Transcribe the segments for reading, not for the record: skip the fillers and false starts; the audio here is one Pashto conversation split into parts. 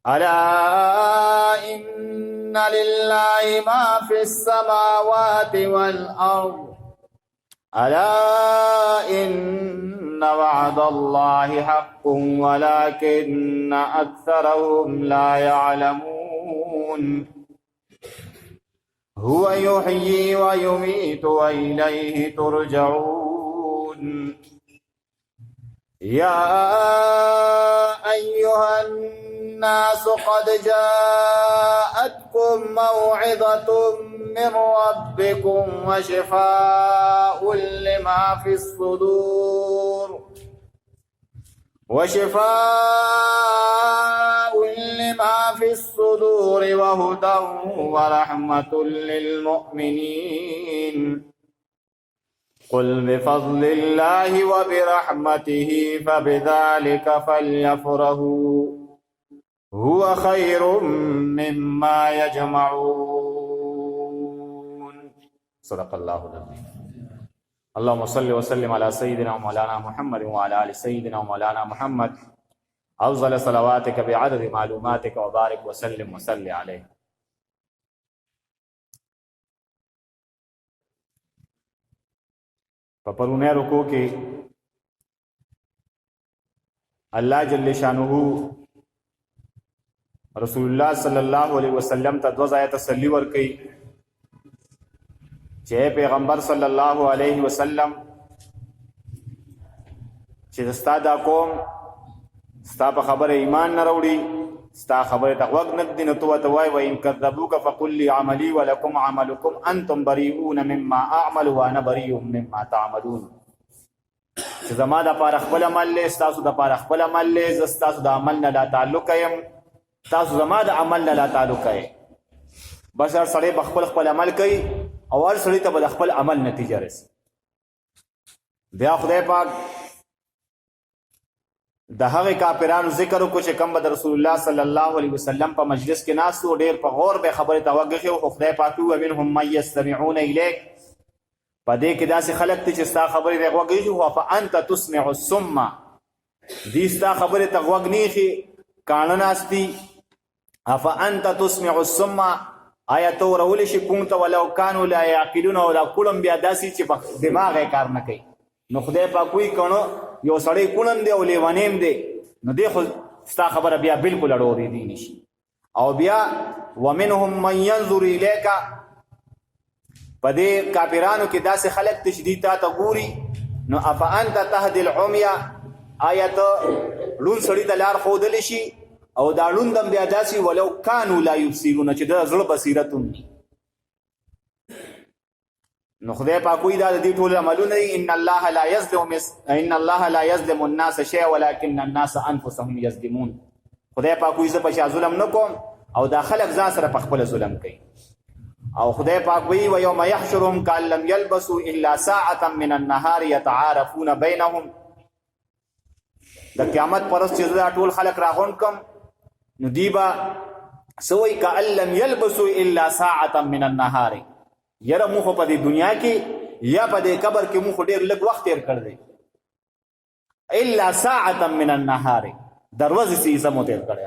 ألا إن لله ما في السماوات والأرض ألا إن وعد الله حق ولكن أكثرهم لا يعلمون هو يحيي ويميت وإليه ترجعون يا أيها الناس قد جاءتكم موعظة من ربكم وشفاء لما في الصدور وهدى ورحمة للمؤمنين قل بفضل الله وبرحمته فبذلك فليفرحوا هو خير مما يجمعون صدق الله العظيم. اللهم صل وسلم على سيدنا ومولانا محمد وعلى آل سيدنا ومولانا محمد أفضل صلواتك بعدد معلوماتك وبارك وسلم وصل عليه. په پرونه رکو کې الله جل شانه رسول الله صلی الله علیه وسلم ته دو ځای تسلی ورکړي چې پیغمبر صلی الله علیه وسلم چې ستا دا قوم ستا په خبره ایمان نه راوړي ستا خبره ته غوږ نه ږدي نو ته ورته وایې وإن کذبوک فقل لي عملي ولکم عملکم انتم بریئون مما اعمل وانا بریء مما تعملون چې زما دپاره خپل عمل دی ستاسو دپاره خپل عمل دی زه ستاسو د عمل نه لا تعلق یم تاسو زما د عمل نه لا تعلق یې بس هر سړی به خپل عمل کوي او هر سړی ته به د خپل عمل نتیجه رسي. بیا خدای پاک د هغه کافرانو ذکر وکړو چې کوم به د رسول الله صلی الله علیه وسلم په مجلس کې ناست و ډېر په غور به خبرې ته وګښي خو خدای پاک وویل ومنهم من یستمعون الیک په دې کې داسې خلک دي چې ستا خبرې ته غوږ ایږي خو فانت تسمع الصم دي ستا خبرې ته غوږ نه ایښي کاڼه ناست دي افانت تسمع الصم آیا ته ورولی شي کوم ته ولو کانوا لا یعقلون او دا کړم بیا داسې چې دماغ یې کار نه کوي نو خدای پاک وایي کڼو یو سړی کونن دی او لیونیم دی نو دی خو ستا خبره بیا بالکل اړورېدی نشي. او بیا ومنهم من ينظر الیک په دې کافرانو کې داسې خلک دي چې دوی تا ته ګوري نو افانت تهدي العمي آیا ته ړوند سړي ته لار ښودلی شي او دا ړوند هم بیا داسې ولو کانوا لا یبصرون چې د زړه بصیرت هم وي نو خدای پاک وایي دا د دې ټول عملونه دي ان الله لا یظلم الناس شیئا ولکن الناس انفسهم یظلمون خدای پاک وایي زه په چا ظلم نه کوم او دا خلک ځان سره په خپله ظلم کوي. او خدای پاک وایي ویوم یحشرهم کأن لم یلبسوا الا ساعة من النهار یتعارفون بینهم د قیامت پر ورځ چې زه دا ټول خلک راغونډ کړم نو دی به څه وایي کأن لم یلبسوا الا ساعة من النهار یره مو خو په دې دنیا کې یا په دې قبر کې مو خو ډېر لږ وخت تېر کړ دی الا ساعة من النهار د ورځې څه حصه مو تېر کړی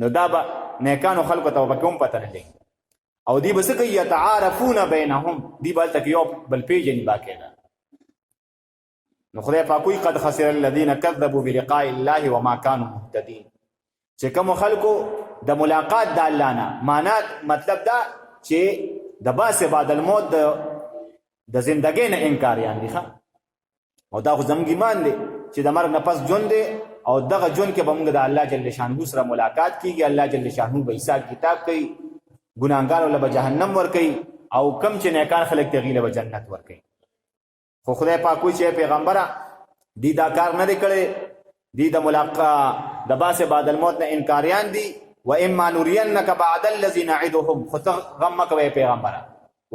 نو دا به نیکانو خلکو ته به کوم پته نه لګي او دی به څه کوي یتعارفون بینهم دی به هلته کې یو بل پېژني باقاعده. نو خدای پاک وایي قد خسر الذین کذبوا بلقاء الله وما كانوا مهتدین چې کومو خلکو د ملاقات د الله نه مطلب دا چې د باس بعد الموت د زندګۍ نه انکاریان دي او دا خو زموږ ایمان دی چې د مرګ نه پس ژوند دی او دغه ژوند کې به موږ د الله جل شانه سره ملاقات کیږي الله جل شانه به حساب کتاب کوي ګناهګارو له به جهنم ورکوي او کم چې نیکان خلک ته هغوی له به جنت ورکوي. خو خدای پاک وایي چې پیغمبره دی دا کار نه دی کړی دی د ملاقات د باس بعد الموت نه انکاریان دي واما نرينك بعد الذي نعدهم خو ته غم مه کوې پیغمبره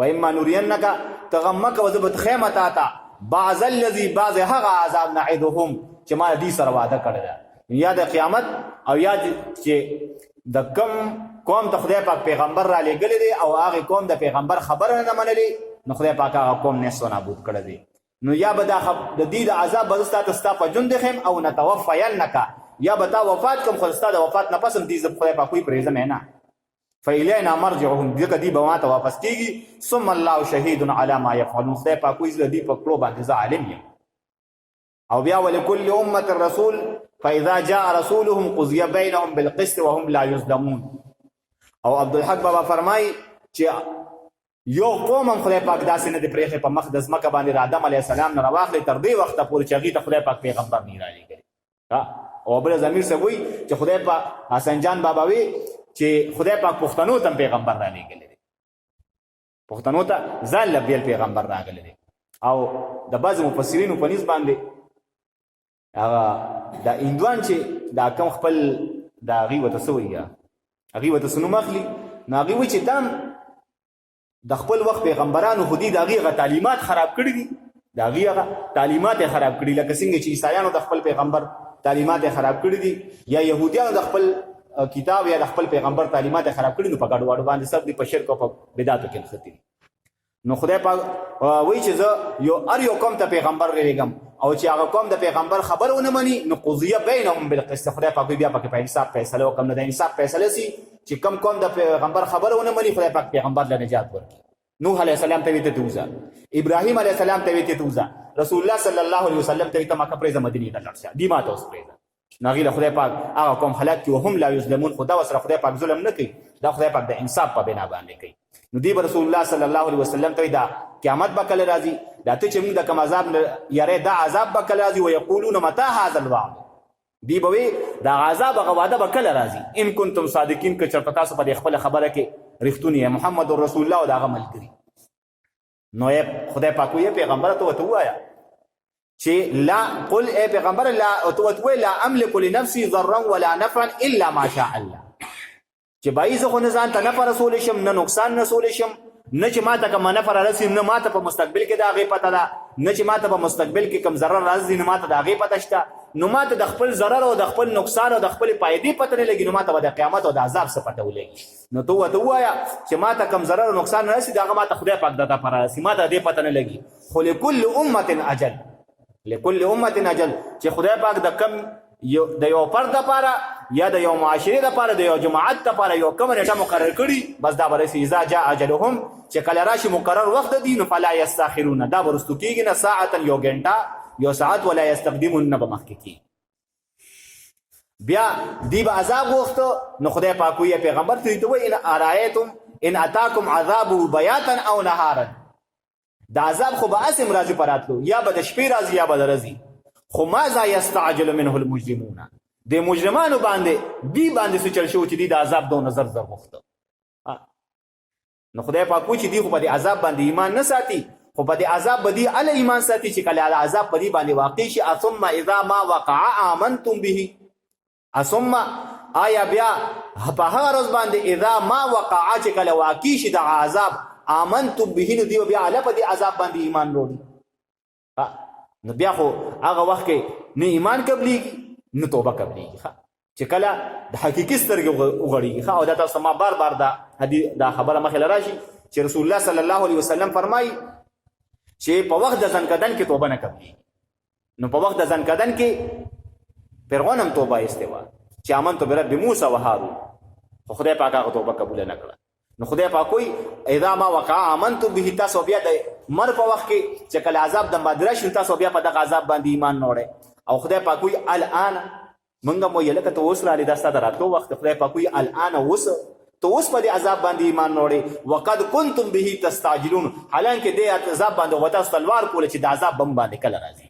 واما نرينك ته غم مه کوه زه به تخیمه تا ته بعض الذي بعض هغه عذاب نعدهم چې ما دې سره وعده کړې ده یا د قیامت او یا چې د کم قوم ته خدای پاک پیغمبر را لېږلی دی او هغې قوم د پیغمبر خبره نه منلې نو خدای پاک هغه قوم نیست و نابود کړی دی نو یا به د دې د عذاب به زه ستا ته ستا په ژوند خیم او نتوفینک یا به تا وفات کم خو ستا د وفات نه پس هم دې زه خدای پاک وایي پرېږدم یې نه فإلینا مرجعهم ځکه دوی به ما ته واپس کېږي ثم الله شهید علی ما یفعلون خدای پاک وایي زه د دوی په کړو باندې زه عالم یم او بیا ولکل امة رسول فاذا جاء رسولهم قضي بينهم بالقسط وهم لا يظلمون او عبدالحق بابا فرمای چې یو قوم هم خدای پاک داسې نه دی پرېښی په مخ د ځمکه باندې د آدم علیه السلام نه راواخلې تر دې وخته پورې چې هغې ته خدای پاک پیغمبر نه رالېږلی او بله ضمیر صاحب وایي چې خدای پاک حسن جان بابا وی چې خدای پاک پښتنو ته هم پیغمبر رالېږلی دی پښتنو ته ځان له بېل پیغمبر راغلی دی او د بعضې مفسرینو په نیز باندې هغه دا هندوان چې دا کم خپل دا هغوی ورته څه وایي هغوی ورته څه نوم اخلي نو هغوی وایي چې دا د خپل وخت پیغمبرانو خو دې د هغې هغه تعلیمات خراب کړي دي د هغې هغه تعلیمات یې خراب کړي لکه څنګه چې عیسایانو د خپل پیغمبر تعلیمات یې خراب کړي دي یا یهودیانو د خپل کتاب یا د خپل پیغمبر تعلیمات یې خراب کړي نو په ګډوډو باندې سب دي په شرک او په بدعتو کې نښتي دي نو خدای پاک وایي چې زه هر یو قوم ته پیغمبر لېږم او چې هغه قوم د پیغمبر خبر ونه مني نو قضیه بینهم بالقسط خدای پاک بیا پکې په انصاف فیصله وکړم نو د انصاف فیصله سي چې کم قوم د پیغمبر خبر ونه مني خدای پاک پیغمبر له نجات ورکړي نوح علیه السلام ته ویې ته وځه ابراهیم علیه السلام ته ویې ته وځه رسول الله صلی الله علیه وسلم ته ویې ته مکه پرېږده مدینې ته لاړ شه دې ما ته اوس پرېږده نو هغې له خدای پاک هغه قوم هلاک کړي وهم لا یظلمون خو دا ورسره خدای پاک ظلم نه کوي دا خدای پاک د انصاف په بنا باندې کوي نو دې به رسول الله صلی الله علیه وسلم ته وایي دا قیامت به کله راځي دا ته چې موږ د کوم عذاب نه یارې دا عذاب به کله راځي ویقولون متى هذا الوعد دی به وایي دا عذاب هغه واده به کله راځي ان کنتم صادقین که چېرته تاسو په دې خپله خبره کې رښتونی یې محمد رسول الله او د هغه ملګري نو خدای پاک وایي پیغمبره ته ورته ووایه چې لا قل ای پیغمبر لا ورته لا املک لنفسي ضرا ولا نفعا الا ما شاء الله چې بایي زه خو نه ځان ته نفع رسولی شم نه نقصان رسولی شم نه چې ما ته کومه نفع رارسي نه ما ته په مستقبل کې د هغې پته ده نه چې ما ته په مستقبل کې کوم ضرر راځي نه ما ته د هغې پته شته نو ما ته د خپل ضرر او د خپل نقصان او د خپلې فایدې پته نه لګي نو ما ته به د قیامت او د عذاب څه پته ولګي نو ته ورته ووایه چې ما ته کوم ضرر او نقصان نه رسي د هغه ما ته خدای پاک دته په رارسي ما ته د دې پته نه لګي خو لکل امة اجل لکل امة اجل چې خدای پاک د کم د یو فرد دپاره یا د یو معاشرې دپاره د یو جماعت دپاره یو کومه نیټه مقرر کړي بس دا به رسي اذا جاء اجلهم چې کله راشي مقرر وخت د دي نو فلا یستاخرون دا به رستو کېږي نه ساعتا یو ګنټه یو ساعت ولا یستقدمون نه به مخکې کېږي بیا دی به عذاب غوښته نو خدای پاک وایي پیغمبر ته وایي ان ارایتم ان اتاکم عذابه بیاتا او نهارا د عذاب خو به هسې راځي په راتلو یا به د شپې راځي یا به د ورځې خو ماذا یستعجل منه المجرمون د مجرمانو باندې دی باندې څه چل شو چې دی د عذاب دونه زر زر غوښته نو خدای پاک وایي چې دی خو په دې عذاب باندې ایمان نه ساتي خو په دې عذاب به دی هله ایمان ساتي چې کله عذاب په دې باندې واقع شي ثم اذا ما وقع آمنتم به ثم آیا بیا په هغه ورځ باندې اذا ما وقع چې کله واقع شي د عذاب آمنتم به نو دی بیا هله په دې عذاب باندې ایمان وروړي نو بیا خو هغه وخت کې نه ایمان قبلېږي نه توبه قبلېږي چې کله د حقیقي سترګې وغړېږي او دا تاسو ما بار بار دا خبره مخې له راشي چې رسول الله صلی الله علیه وسلم فرمایي چې په وخت د ځنکدن کې توبه نه قبلېږي نو په وخت د ځنکدن کې فرعون هم توبه ایستې وه چې آمنتو برب موسی و هارون خو خدای پاک هغه توبه قبوله نه کړه نو خدای پاک وایي اذا ما وقع آمنتو به تاسو بیا د مر په وخت کې چې کله عذاب د باندې راشي تاسو بیا په دغه عذاب باندې ایمان نه وړئ او خدای پاک وایي الان موږ هم وایي لکه ته اوس رالې دا ستا د راتلو وخت خدای پاک وایي الان اوس ته اوس په دې عذاب باندې ایمان نه وړې وقد کنتم به تستعجلون حالانکې دې عذاب باندې به تاسو تلوار کوله چې د عذاب بم باندې کله راځي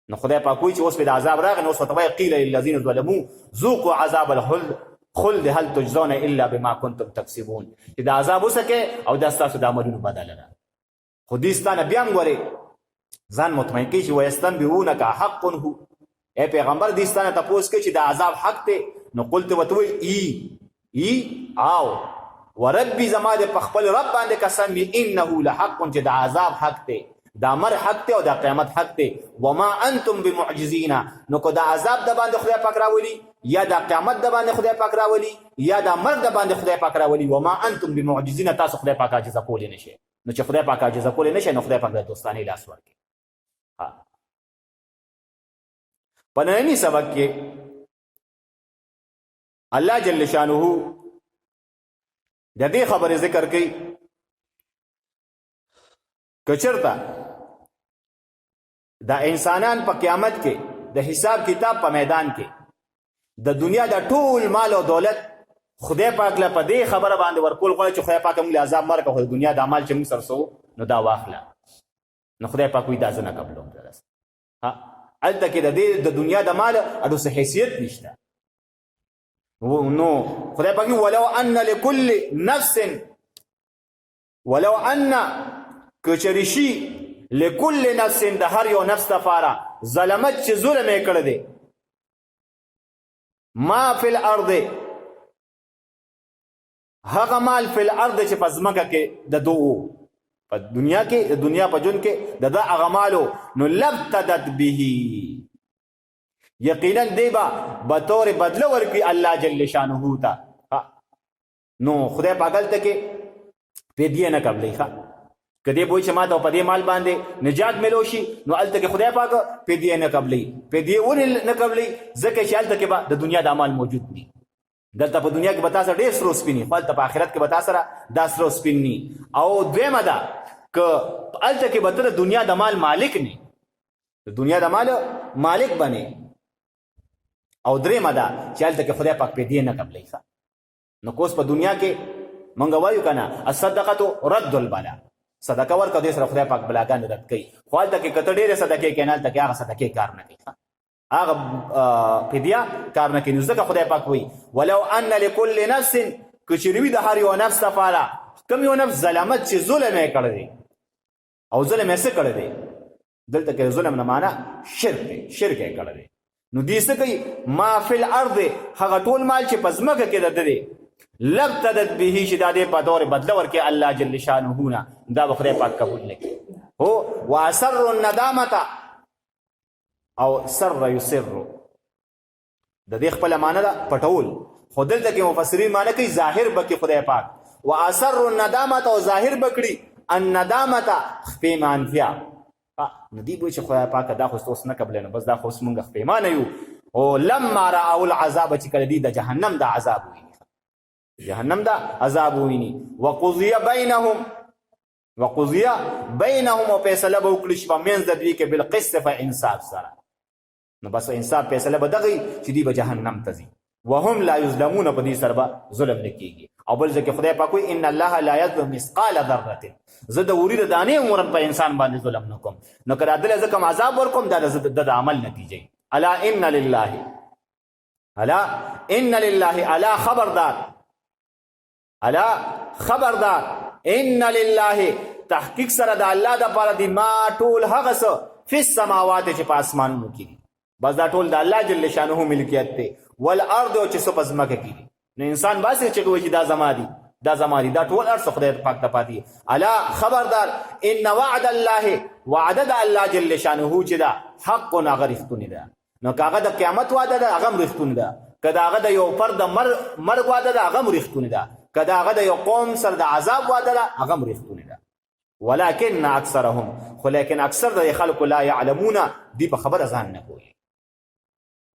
نو خدای پاک وایي چې اوس به د عذاب راغی نو اوس ورته وایي قیل للذین ظلموا ذوقوا عذاب الخلد هل تجزون الا بما کنتم تکسبون چې د عذاب وسکې او دا ستاسو د عملونو بدله ده خو دې ستا نه بیا هم ګورې ځان مطمئن کوي چې ویستنبئونک حق هو ای پیغمبر دې ستا نه تپوس کوي چې د عذاب حق دی نو قلت ورته وایي او وربي زما د په خپل رب باندې قسم انه لحق چې د عذاب حق دی دا مر حق دی او دا قیامت حق دی وما انتم بمعجزین نو که دا عذاب د باندې خدای پاک راولي یا دا قیامت د باندې خدای پاک راولي یا دا مرګ د باندې خدای پاک راولي وما انتم بمعجزین تاسو خدای پاک عاجزه کولی نشئ نو چې خدای پاک عاجزه کولی نشئ نو خدای پاک د دوستانه لاس ورکړي په ننني سبق کې الله جل شانه د دې خبره ذکر کوي کچرتا دا انسانان په قیامت کې د حساب کتاب په میدان کې د دنیا د ټول مال او دولت خدای پاک له په دې خبره باندې ورکول غواړي چې خدای پاک موږ له عذاب مرګ او دنیا د مال چې موږ سره سو نو دا واخله نو خدای پاک وی دا زنه قبلوم درس ها الته کې د دنیا د مال اډو څه حیثیت نشته نو خدای پاک ولو ان لكل نفس ولو ان کچریشی لكل نفس د هر یو نفس لپاره ظلمت چې ظلم یې کړی دی ما فی الارض هغه مال فی الارض چې په ځمکه کې د دوو په دنیا کې د دنیا په جون کې د هغه مالو نو لبتدت به یقینا دی به طور بدله ورکړي الله جل شانه ته نو خدای پاک هلته کې فدیه نه قبلوي کدی بوئی چې ما ته په دې مال باندې نجات ملو شي نو الته کې خدای پاک فدیه نه قبلي فدیه ولې نه قبلي ځکه چې الته کې د دنیا د اعمال موجود دي دلته په دنیا کې به تاسو ډېر سرو سپینی خو الته په آخرت کې به تاسو سره دا سرو سپین ني او دویمه ده که الته کې به ته د دنیا د مال مالک نه د دنیا د مال مالک بنې او دریمه ده چې الته کې خدای پاک فدیه نه قبلي نو کوس په دنیا کې مونږ وایو کنه الصدقه رد البلاء صدقه ورکړه دې سره خدای پاک بلاګان رد کوي خو هلته کې کته ډېرې صدقې کوي هلته کې هغه صدقې کار نه کوي هغه فدیه کار نه کوي نو ځکه خدای پاک وایي ولو ان لكل نفس که چېرې وي د هر یو نفس لپاره کوم یو نفس ظلمت چې ظلم یې کړی دی او ظلم یې څه کړی دی دلته کې ظلم نه معنا شرک دی شرک یې کړی دی نو دې څه کوي ما فی الارض هغه ټول مال چې په ځمکه کې د دی لبتدت به چې دا دې په دور بدله ورکړي الله جل شانه نه دا به خدای پاک قبول نه کړي هو واسر الندامه او سر یسر د دې خپله معنی ده پټول خو دلته کې مفسرین معنی کوي ظاهر به کې خدای پاک واسر الندامه او ظاهر بکړي الندامه خپېمانتیا نو دې بوی چې خدای پاک دا خو اوس نه قبلوي نو بس دا خو اوس مونږ خپېمانه یو او لما رأوا العذاب چې کله دې د جهنم د عذاب وي جهنم دا عذاب ویني وقضي بينهم او فیصله به وکړي په منځ د دوی کې بالقسط فانصاف سره نو بس انصاف فیصله به دغی چې دی به جهنم ته ځي وهم لا یظلمون په دې سره به ظلم نه کیږي او بل ځکه خدای پاک وایي ان الله لا یظلم مثقال ذره زه د ورید دانې عمر په انسان باندې ظلم نه کوم نو کړه دل ځکه عذاب ورکوم دا د عمل نتیجه الا ان لله الا خبردار ان لله تحقیق سره د الله د پاره دی ما ټول هغه څه فی السماوات چې په اسمانونو کې دي بس دا ټول د الله جل شانه ملکیت دی والارض چې څه په ځمکه کې دي نو انسان باسي چې کوي چې دا زما دي دا ټول ارث خدای پاک ته پاتې الا خبردار ان وعد الله وعد الله جل شانه چې دا حق او غریختونی ده نو کاغه د قیامت وعده ده هغه مریختونی ده کدا هغه د یو فرد مرګ وعده ده هغه مریختونی ده کدا هغه د یو قوم سره د عذاب وعده ده هغه مریختونی ده ولكن اکثرهم خو لیکن اکثر د خلکو لا يعلمون دی په خبره ځان نه کوي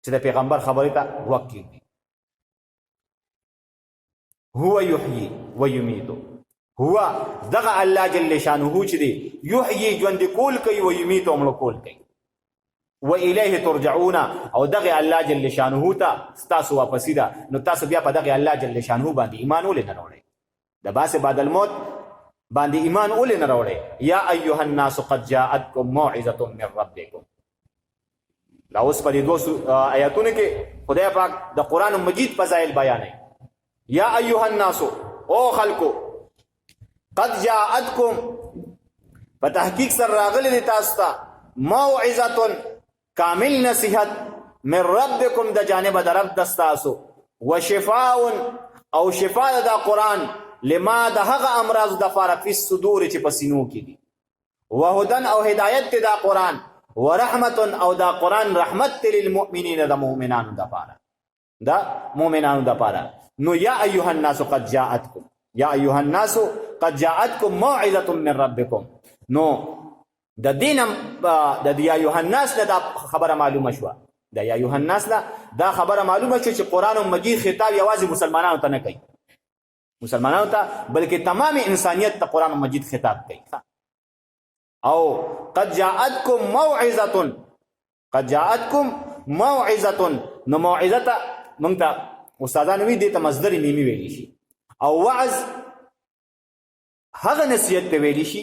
چې د پیغمبر خبره ته وکړي هو يحيي ويميت هو دغه الله جل شانه چې دی يحيي ژوند کول کوي او يميت هم کول کوي و الیه ترجعون او دغه الله جل شانه ته تاسو واپس ده نو تاسو بیا په دغه الله جل شانه باندې ایمان ولې نه راوړئ د باس بعد الموت باندې ایمان ولې نه راوړئ یا ایها الناس قد جاءتكم موعظه من ربكم دا اوس په دې دوه آیاتونو کې خدای پاک د قران مجید فضایل بیانوي یا ایها الناس او خلقو قد جاءتكم په تحقیق سره راغلي تاسو ته موعظه کامل نصیحت من ربکم د جانب د رب دستاسو وشفاء او شفاء د قرآن لما د هغه امراض د فاره فی الصدور چې په سینو کې دي وهدن او هدایت د قرآن ورحمت او د قرآن رحمت للمؤمنین د مؤمنانو د فاره نو یا ایها الناس قد جاءتكم موعظه من ربکم نو د دینم د یا ایها الناس د خبره معلومه شو دا یا ایها الناس دا خبره معلومه شو چې قرآن مجید خطاب یوازې مسلمانانو ته نه کوي، مسلمانانو ته بلکې تمام انسانیت ته قرآن مجید خطاب کوي. او قد جاءتکم موعظه، قد جاءتکم موعظه، نو موعظه ته موږ ته استادانو وی دي ته مصدر میمی ویلی شي، او وعظ هغه نصیحت ته ویلی شي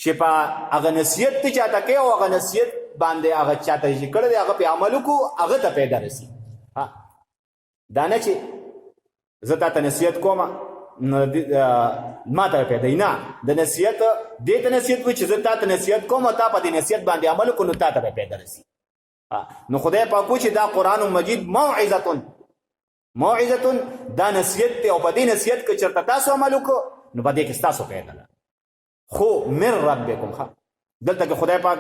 چې په هغه نصیحت ته چاته کوي او هغه نصیحت باندې هغه چاته چې کړی دی هغه په عمل وکړو هغه ته پیدا رسي. دا نه چې زه تا ته نصیحت کوم ما ته پیدا نه، د نصیحت دې ته نصیحت وي چې زه تا ته نصیحت کوم او تا په دې نصیحت باندې عمل وکړو نو تا ته پیدا رسي. نو خدای پاک وایي چې دا قرآن مجید موعظه، موعظه دا نصیحت دی او په دې نصیحت کې چېرته تاسو عمل وکړو نو په دې کې ستاسو پیدا ده. خو من ربکم، دلته کې خدای پاک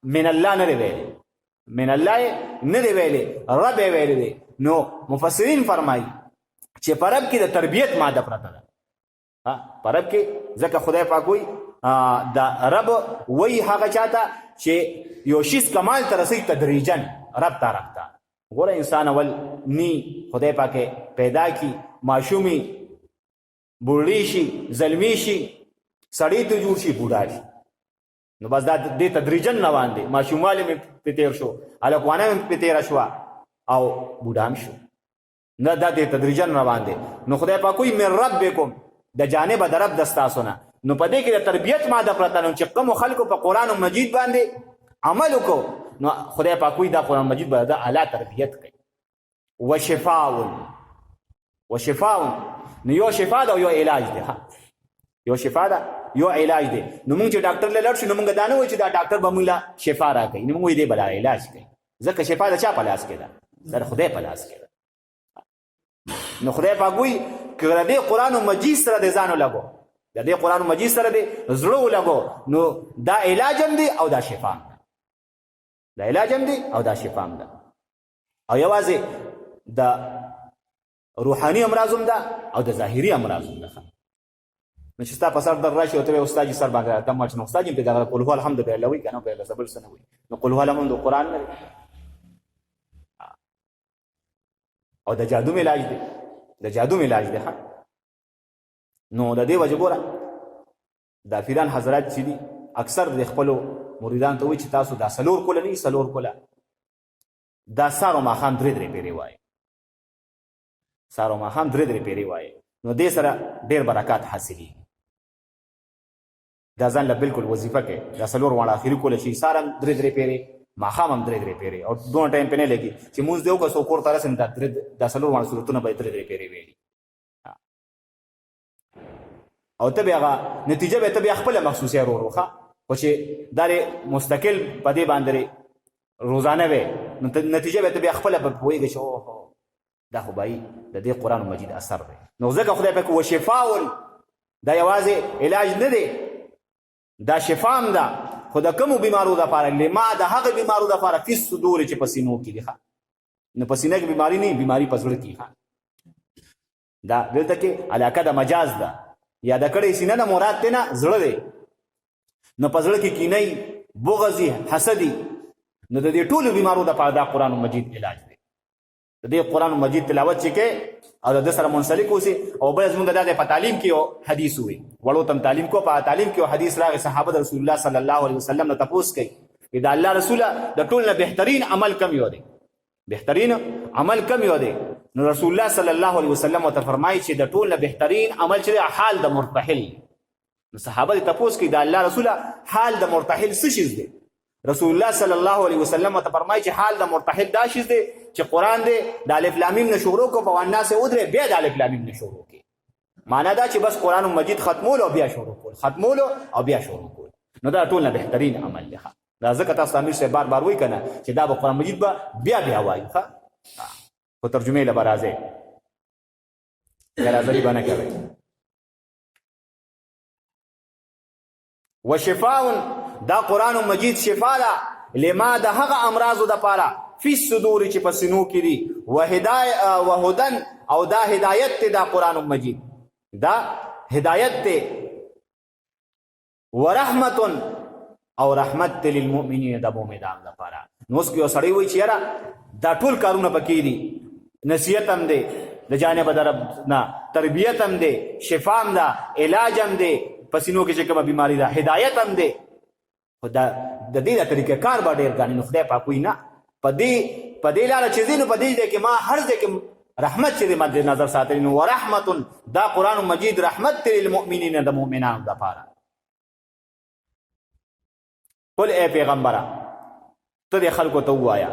من الله نه دی ویلی، من الله نه دی ویلی، رب یې ویلی دی. نو مفسرین فرمایي چې په رب کې د تربیت ماده پرته ده. په رب کې ځکه خدای پاک وایي دا رب وایي هغه چاته چې یو شیز کمال ته رسي تدریجن رب ته رب ته. ګوره انسان اول نی خدای پاک پیدا کی، ماشومی بوډی شي، زلمی شي، سړی ته جوړ شي، بوډا شي، نو بس دا دې تدریجن روان دی. ماشوموالی مې په تیر شو، هلکوانه مې په تیره شوه او بوډا شو، نه دا دې تدریجن روان دی. نو خدای پاک وایي من ربکم، د جانبه د رب د ستاسو نه. نو په دې کې د تربیت ماده پرته نو چې کومو خلکو په قرآن مجید باندې عمل وکړو نو خدای پاک وایي دا قرآن مجید به د اعلی تربیت کوي. وشفاء نو یو شفا ده او یو علاج ده، یو شفا ده یو علاج دی. نو موږ چې ډاکټر له لړ شو نو موږ دا نه وایو چې دا ډاکټر به موږ له شفا راکوي، نو موږ وایو دی به علاج کوي، ځکه شفا د چا په لاس کې ده؟ د خدای په لاس کې ده. نو خدای پاک وایي که د دې قرآن مجید سره د ځان ولګو، د دې قرآن مجید سره د زړه ولګو نو دا علاج هم دی او دا شفا هم ده، دا علاج هم دی او دا شفا هم ده. او یوازې د روحاني امراض هم ده او د ظاهري امراض هم ده. نو چې ستا په سر در راشي او ته وایې استاد جي سر باندې دم واچوي، نو استاد جي پرې دغه قل هو الحمدلله وایي که نه بیا بل څه نه وایي. نو قل هو الحمد د قرآن نه دی او د جادو علاج دی، د جادو علاج دی. نو د دې وجه ګوره دا پیران حضرات چې دي اکثر د خپلو مریدان ته وایي چې تاسو دا څلور کوله نه څلور کوله دا سهار او ماښام درې درې پیرې وایي، سهار او ماښام درې درې پیرې وایي. نو دې سره ډېر برکات حاصلېږي. دا ځان له بالکل وظیفه کې دا څلور واړه اخري کوله شي، سهار هم درې درې پیرې، ماښام هم درې درې پیرې، او دونه ټایم پې نه لګي چې مونځ دې وکړه څو کور ته رسېم دا څلور واړه صورتونه به یې درې درې پیرې ویلي. او ته بیا هغه نتیجه به ته بیا خپله محسوسې ورو ورو ښه، خو چې دا مستقل په دې باندې روزانه وې نو نتیجه به ته بیا خپله به پوهېږې چې اوهو دا خو به د دې قرآن مجید اثر دی. نو ځکه خدای پاک وشفاء دا یوازې علاج نه دی، دا شفا هم ده، خو د کومو بیمارو دپاره لما د هغه بیمارو دپاره فی الصدور چې په سینو کې دي. نو په سینه کې بیماري نه، بیماري په زړه کې. دا دلته کې علاقه د مجاز ده، یا د کړې سینه نه مراد دی نه زړه دی. نو په زړه کې کینۍ، بغضي، حسدي، نو د دې ټولو بیمارو دپاره دا قرآن مجید علاج دی. د دې قرآن مجید تلاوت چې کې او د سره منسلک اوسي. او بل زمونږ د په تعلیم کې یو حدیث وي، وړو تم تعلیم کو، په تعلیم کې یو حدیث راغی، صحابه د رسول الله صلی الله علیه وسلم نه تپوس کوي چې د الله رسوله د ټول نه بهترین عمل کم یو دی، بهترین عمل کم یو دی. نو رسول الله صلی الله علیه وسلم ته فرمایي چې د ټول نه بهترین عمل چې حال د مرتحل. نو صحابه تپوس کوي د الله رسوله حال د مرتحل څه شی دی؟ رسول الله صلی الله علیه وسلم ته فرمایي چې حال د مرتحل دا شی دی چې قرآن دی د الف لام میم نه شروع کو، په والناس ودرې بیا د الف لام میم نه شروع کی. معنا دا چې بس قرآن مجید ختمول او بیا شروع کول، ختمول او بیا شروع کول. نو دا ټول نه بهترین عمل دی. دا ځکه تاسو امیر صاحب بار بار وایي که نه چې دا به قرآن مجید به بیا وایي، خو ترجمې له به راځئ، غیرحاضري به نه کوئ. وشفاء دا قرآن مجید شفا ده لما د هغه امراضو دپاره فی الصدور چې په سینو کې دي، وهدن او دا هدایت ته دا قرآن مجید دا هدایت ته، ورحمت او رحمت ته للمؤمنین د مؤمنانو لپاره. نو اوس یو سړی وایي چې یاره دا ټول کارونه پکې دي، نصیحت هم دی د جانب د رب نه، تربیت هم دی، شفا هم ده، علاج هم دی، پسینو کې چې کومه بیماری ده هدایت هم دی، خو د دې د طریقې کار به ډېر ګڼي. نو خدای پاک وایي نه، په دې لاره چې ځي نو په دې ځای کې ما هر ځای کې رحمت چې دی مد نظر ساتلی. نو ورحمت دا قرآن مجید رحمت دی للمؤمنین د مؤمنانو دپاره. قل اے پیغمبره ته دې خلکو ته ووایه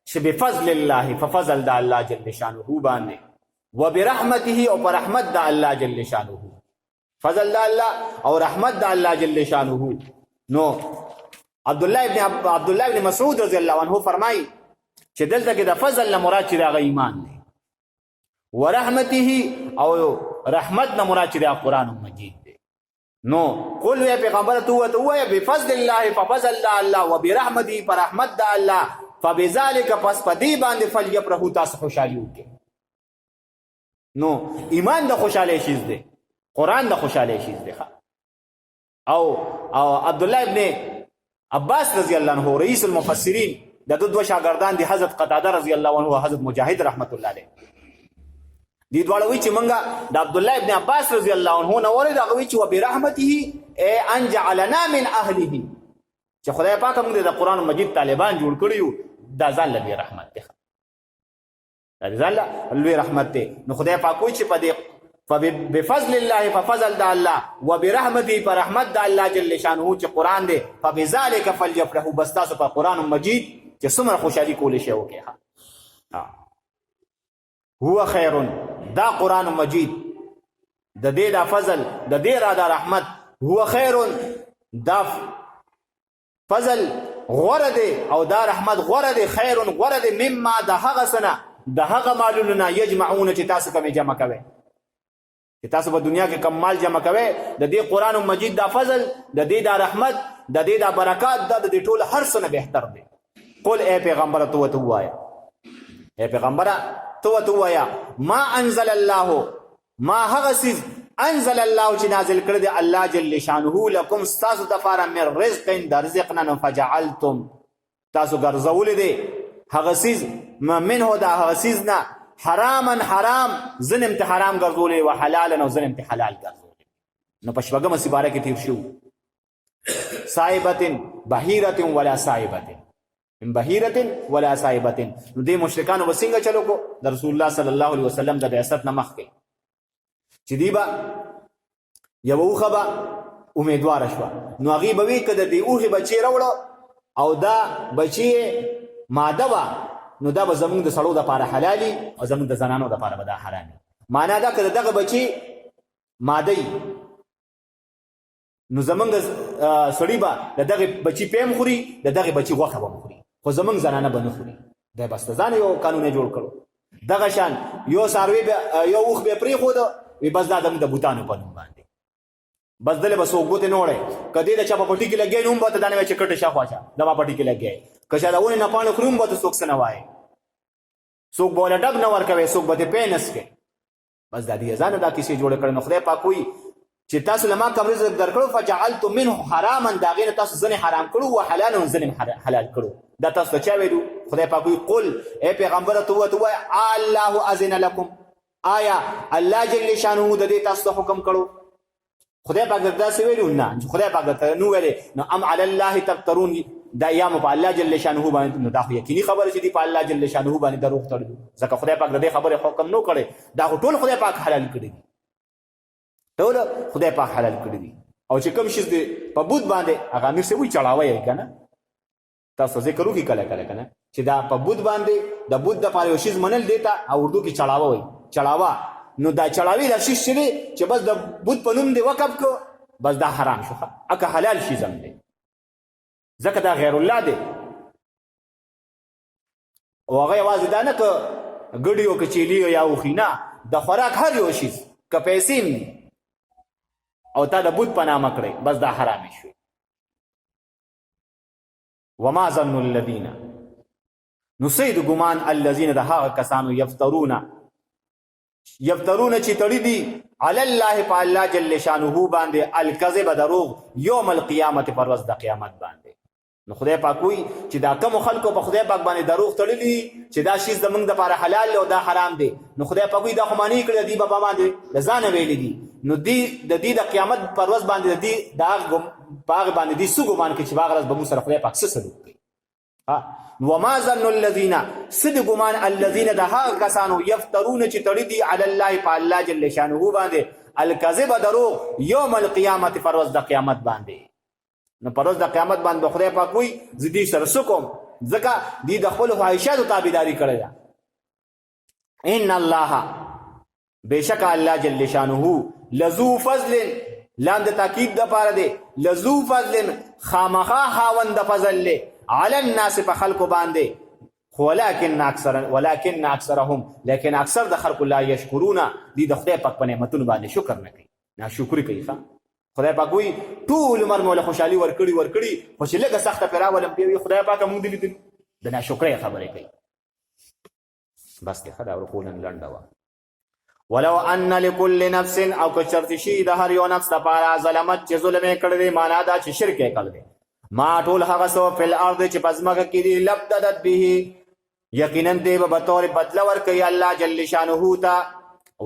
چې بفضل الله، ففضل د الله جل شانه باندې، وبرحمته او پر رحمت د الله جل شانه، فضل د الله او رحمت د الله جل شانه. نو عبدالله ابن مسعود رضی الله عنه فرمایي چې دلته کې د فضل نه مراد چې د هغه ایمان دی، ورحمته او رحمت نه مراد چې د قرآن مجید دی. نو قل یا پیغمبر تو وایه بفضل الله، ففضل د الله، وبرحمته پر رحمت د الله، فبذلک پس په دې باندې فلیفرحوا تاسو خوشحالي وکړئ. نو ایمان د خوشحالۍ شیز دی، قرآن د خوشحالۍ شیز دی. او عبدالله ابن عباس رضی الله عنه رئیس المفسرین د دو شاګردان دي، حضرت قتاده رضی الله عنه او حضرت مجاهد رحمت الله علیه، دې دواړه وایي چې موږ د عبدالله ابن عباس رضی الله عنه نه اورېد، هغه وایي چې وبرحمته ای ان جعلنا من اهله، چې خدای پاک موږ د قرآن مجید طالبان جوړ کړي یو، دا ځان لوی رحمت دی، دا ځان لوی رحمت دی. نو خدای پاک وایي چې په دې بفضل الله، ففضل د الله، وبرحمته پر رحمت د الله جل شانه چې قرآن دی، فبذلک فلیفرحوا، بس تاسو په قرآن مجید چې څومره خوشحالي کولی شئ وکړئ. هو خیر، دا قرآن مجید د دې دا فضل، د دې را دا رحمت، هو خیر دا فضل غوره دی او دا رحمت غوره دی، خیر غوره دی مما د هغه څه نه، د هغه مالونو نه یجمعون چې تاسو کومې جمع کوئ، چې تاسو په دنیا کې کم مال جمع کوئ، د دې قرآن مجید دا فضل، د دې دا رحمت، د دې دا برکات، دا د دې ټول هر څه نه بهتر دی. قل اے پیغمبره تو ورته ووایه، اے پیغمبره تو ورته ووایه ما انزل الله، ما هغه څیز انزل الله چې نازل کړی دی الله جل شانه لکم ستاسو دپاره من رزق د رزق نه، فجعلتم تاسو ګرځولی دی هغه څیز منه د هغه څیز نه حراما حرام، ځینې ته حرام ګرځولی و حلالا او ځینې ته حلال ګرځولی. نو په شپږمه سپاره کې تیر شو صائبة بحیرة ولا صائبة، من بحیرة ولا صائبة. نو دې مشرکانو به څنګه چلو کو د رسول الله صلی الله علیه وسلم د بعثت نه مخکې، چې دی به یوه اوښه به امیدواره شوه، نو هغې به وي که د دې اوښې بچی راوړه او دا بچی ماده وه، نو دا به زمونږ د سړو دپاره حلالي او زمونږ د زنانو دپاره به دا حرامي. معنا دا که د دغه بچی ماده وي نو زمونږ سړي به د دغې بچي پیم خوري، د دغې بچي غوښه به خوري، خو زمونږ زنانه به نه خوري. دی بس د ځان یو قانون یې جوړ کړو. دغه شان یو څاروي یو اوښ به یې پرېښوده، وي بس دا زمونږ د بوتانو په نوم باندې، بس دلې به څوک ګوتې نه وړی، که دې د چا په پټي کې لګیا نو هم به ته دا نه وایي چې کټه شاخوا شه د ما پټي کې لګیا، که چا د ونې نه پاڼې خوري هم به ته څوک څه نه وایي، څوک به وله ډب نه ورکوي، څوک به دې پی نه څکي. بس دا دې ځانه دا کیسې جوړې کړې. نو خدای پاک وایي چې تاسو له ما کوم رزق درکړو، فجعلتم منه حراما، د هغې نه تاسو ځینې حرام کړو، و حلالا ځینې حلال کړو. دا تاسو ته چا ویلو؟ خدای پاک وایي قل ای پیغمبره ته ورته ووایه الله اذن لکم، آیا الله جل شانه د دې تاسو ته حکم کړو؟ خدای پاک درته داسې ویلو؟ نه، خدای پاک درته نو ویلې. نو ام علی الله تفترون، دا یا مو په الله جل شانه باندې، نو دا خو یقیني خبره چې دی په الله جل شانه باندې دروغ تړلو، ځکه خدای پاک د دې خبرې حکم نو کړی، دا خو ټول خدای پاک حلال کړي دي، ټول خدای پاک حلال کړي دي. او چې کوم شی دی په بوت باندې، هغه امیر صاحب وایي چړاوی یې که نه، تاسو ذکر وکړي کله کله که نه، چې دا په بوت باندې د بوت دپاره یو شیز منل دی ته، او اردو کې چړاوه وایي، چړاوه. نو دا چړاوي دا شیز چې دی چې بس د بوت په نوم دی وقف کو، بس دا حرام شو، اکه حلال شیز هم دی، ځکه دا غیر الله دی. او هغه یوازې دا نه که ګډي او که چیلي یا اوښي، نه، د خوراک هر یو شیز که پیسې هم او تا د بوت په نامه کړی، بس دا حرامې شوې. وما ظن الذین، نو څه د ګمان الذین د هغه کسانو یفترونه یفترون چې تړي دي علی الله په الله جل شانه باندې الکذب دروغ یوم القیامت پر ورځ د قیامت باندې. نو خدای پاک وایي چې دا کوم خلکو په خدای پاک باندې دروغ تړلي چې دا شی زمونږ دپاره حلال او دا حرام دی، نو خدای پاک وایي دا خو معنی کړی دی بابا باندې د ځانه ویلي دي، نو د دې د قیامت پر ورځ باندې د دې د هغه باندې دې څه ګمان کوي چې په هغه ورځ به موږ سره خدای پاک څه سلوک کوي. وما ظن الذین صد ګمان الذین د هغه کسانو یفترون چې تړي دي علی الله په الله جل شانه باندې الکذب دروغ یوم القیامت پر ورځ د قیامت باندې. نو پر ورځ د قیامت باندې خدای پاک وایي زه دې سره څه کوم، ځکه دې د خپلو خواهشاتو تابعداري کړې ده. ان الله بېشکه الله جل شانه لذو فضل لاندې تاکید دپاره دی، لذو فضل خامخا خاوند د فضل دی علی الناس په خلکو باندې، ولکن اکثرهم لیکن اکثر د خلکو لا یشکرون دي د خدای پاک په نعمتونو باندې شکر نه کوي، ناشکري کوي. خدای پاک وایي ټول عمر مولا خوشحالي ورکړي خو چې لږه سخته پرې راولم بیا وایي خدای پاکه موږ دې لیدلي، د ناشکرۍ خبرې کوي. بس دی ښه دا ورکولا لنډه وه. ولو ان لكل نفس او که چرته شي د هر یو نفس دپاره ظلمت چې ظلم یې کړی دی، معنا دا چې شرک یې کړی دی، ما ټول هغه څه فی الارض چې په ځمکه کې دي لبددت به یقینا دی به بطور بدله ورکوي الله جل شانه ته،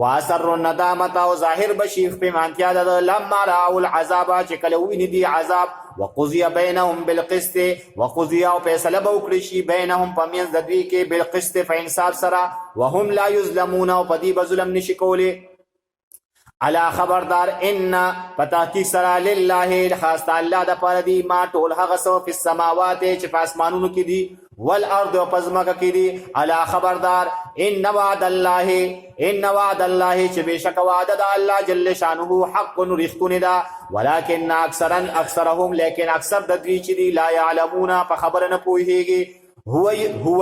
واسر الندامت او ظاهر بشي پېمانتیا ده لما راو العذاب چې کله ویني دي عذاب، وقضی بینهم بالقسط وقضی او فیصله به وکړي شي بینهم په منځ د دوی کې بالقسط په انصاف سره، وهم لا یظلمون او په دې به ظلم نشي کولی. الا خبردار ان پتاحقیق سره لله خاص الله د پاره دی ما ټول هغه څه په السماوات چې په اسمانونو کې دي والارض او په ځمکه کې دي. الا خبردار ان وعد الله چې بېشکه وعده د الله جل شانه حق رښتونې ده، ولکن اکثرهم لیکن اکثر د دوی چې دي لا یعلمون په خبره نه پوهېږي. هو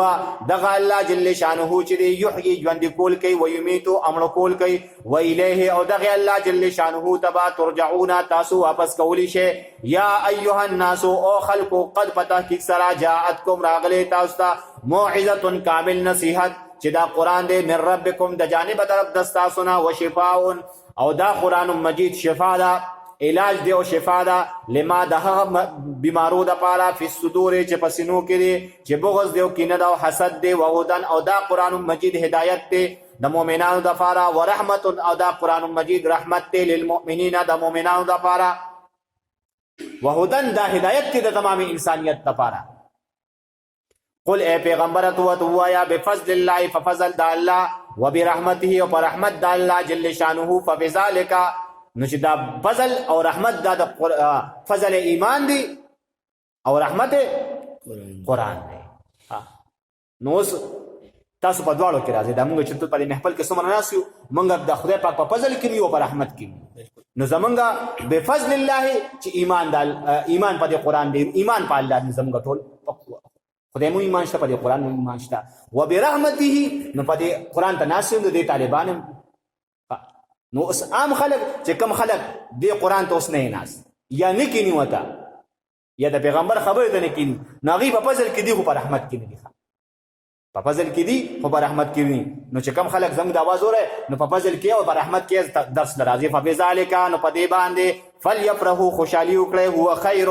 دغه الله جل شانه چې دی یحیی ژوندي کول کوي ویمیتو امړه کول کوي و الیه او دغه الله جل شانه تبا ترجعون تاسو واپس کولی شئ. یا ایها الناس او خلقو قد پتاحقیق سره جاءتکم راغلی تاسو ته موعظه کامل نصیحت چې دا قرآن دی من ربکم د جانب طرف د ستاسو نه و شفاء او دا قرآن مجید شفا ده علاج دی او شفا ده لما د هغه بیمارو دپاره فی الصدور چې په سینو کې دی چې بغض دی او کینه ده او حسد دی وهدن او دا قرآن مجید هدایت دی د مؤمنانو دپاره ورحمت او دا قرآن مجید رحمت دی للمؤمنین د مؤمنانو دپاره وهدن دا هدایت دی د تمام انسانیت دپاره. قل اے پیغمبر تو وایا بفضل الله ففضل د الله وبرحمته او پر رحمت د الله جل شانه فبذلک نو چې دا فضل او رحمت دا د فضل ایمان دی او رحمت قرآن دی. نو اوس تاسو په دواړو کې راځي دا موږ چې په دې محفل کې څومره ناست یو موږ د خدای پاک په فضل کې یو په رحمت کې نو زمونږ بفضل الله چې ایمان په دې قرآن دی ایمان په الله دی زمونږ ټول خدای مو ایمان شته په دې قرآن مو ایمان شته و برحمته نو په دې قرآن ته ناست یو د طالبان نو اوس عام خلک چې کم خلک دې قرآن ته اوس نه ناست یا نه کینی وته یا د پیغمبر خبرې ته نه کینی نو هغوی په فضل کې دي خو په رحمت کې نه دي په فضل کې دي خو په رحمت کې دي. نو چې کم خلک زموږ د اواز وره نو په فضل کې او په رحمت کې درس راځي فبذلک نو په دې باندې فلیفرحوا خوشحالي وکړئ هو خیر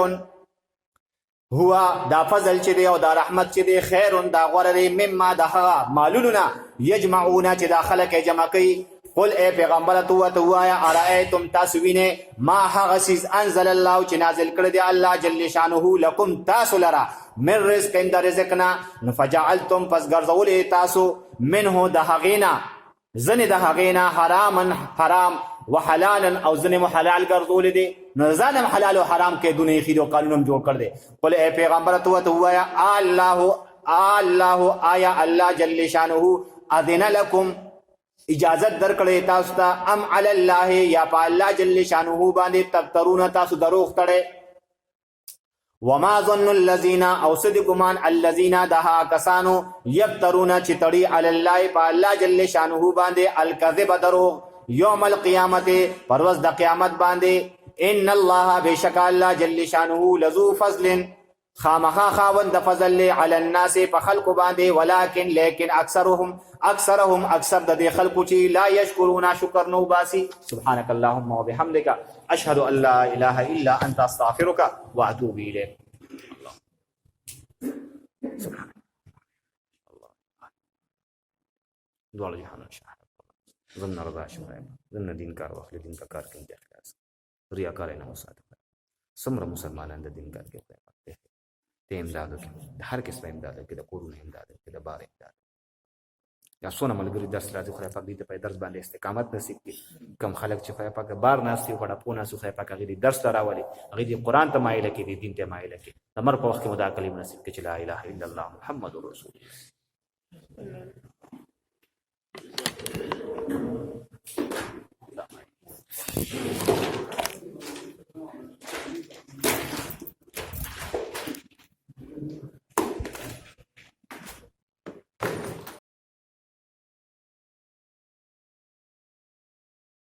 هو دا فضل چې دی او دا رحمت چې دی خیر دا غوره دی مما د هغه مالونو نه یجمعون چې دا خلک یې جمع کوي. قل اے پیغمبر تو وایا ارایتم تاسو وینئ ما هغه څیز انزل الله چې نازل کړی دی الله جل شانه لکم تاسو لره من رزق د رزق نه نو فجعلتم پس ګرځولې تاسو منه د هغې نه ځنې د هغې نه حرام وحلالا او ځنې مو حلال ګرځولې دي نو ځان هم حلال او حرام کې دونه ایښي دي او قانون هم جوړ کړ دی. قل اے پیغمبر تو وایا الله آیا الله جل شانه اذن لکم اجازت درکړې تاسو ته ام علی الله یا په الله جل شانه باندې تفترون تاسو دروغ تړئ. وما ظن الذین او صد ګمان الذین دها کسانو یفترون چې تړي علی الله په الله جل شانه باندې الکذب دروغ یوم القیامت پر ورځ د قیامت باندې ان الله بشک الله جل شانه لذو فضل خامخا خاوند د فضل علی الناس په خلق باندې ولکن لیکن اکثرهم اکثر د دې خلقو چې لا یشکرون شکر نو باسي. سبحانك اللهم وبحمدك اشهد ان لا اله الا انت استغفرك واتوب اليك. سبحانك الله دوال جهان شاهد ظن رضا شوائب ظن دین کار واخلي دین کا کار کوي د اخلاص ریاکار نه وساته سمره مسلمانان د دین کار کوي ته امداد وکړي د هر قسم امداد وکړي د کورونو امداد وکړي د بار امداد یا سونه ملګری درس راځي خو په دې په درس باندې استقامت نصیب کړي کم خلک چې خو په بار ناسي وړه پونه سو خو په غوړي درس راولي هغه دې قران ته مایل کړي دین ته مایل کړي امر په وخت کې مدا کلمه نصیب کړي لا اله الا الله محمد رسول الله.